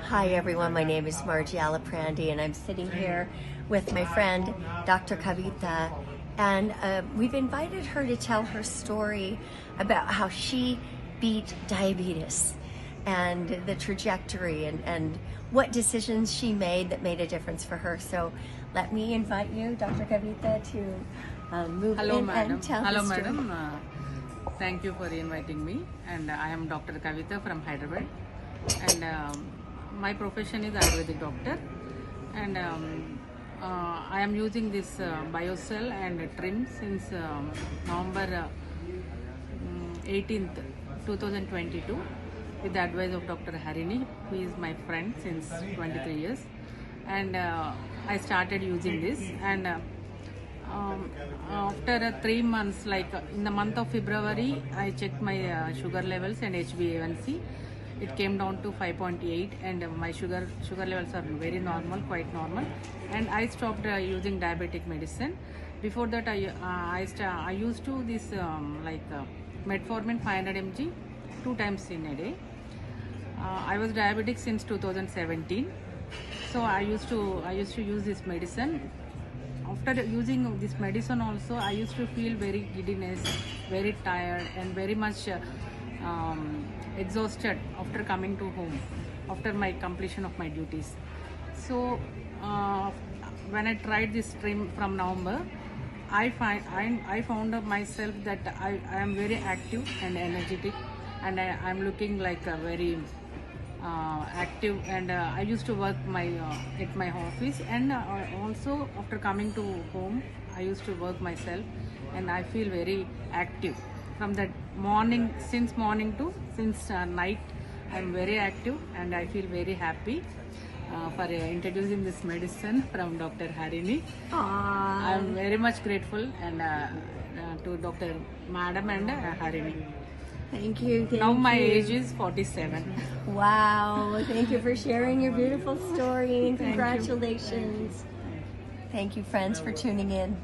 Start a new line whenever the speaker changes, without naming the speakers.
Hi everyone, my name is Margie Alaprandi and I'm sitting here with my friend Dr. Kavita, and we've invited her to tell her story about how she beat diabetes and the trajectory and what decisions she made that made a difference for her. So let me invite you, Dr. Kavita, to move
Hello,
in
madam.
and tell
Hello,
the story.
madam. Thank you for inviting me. And I am Dr. Kavita from Hyderabad. And my profession is Ayurvedic doctor. And I am using this BioCell and Trim since November 18th, 2022, with the advice of Dr. Harini, who is my friend since 23 years. And I started using this. And after 3 months, like in the month of February, I checked my sugar levels and HbA1c. It came down to 5.8, and my sugar levels are very normal, quite normal. And I stopped using diabetic medicine. Before that, I used to this metformin 500 mg 2 times in a day. I was diabetic since 2017, so I used to use this medicine. After using this medicine also, I used to feel very giddiness, very tired, and very much exhausted after coming to home, after my completion of my duties. So when I tried this Trim from November, I found myself that I am very active and energetic, and I am looking like a very active, and I used to work at my office, and also after coming to home I used to work myself, and I feel very active from that morning, since morning to night. I'm very active and I feel very happy for introducing this medicine from Dr. Harini. I'm very much grateful and to Dr. Madam and Harini.
Thank you.
Now my age is 47.
Wow, thank you for sharing your beautiful story, and
Thank you.
congratulations. Thank you, friends, for tuning in.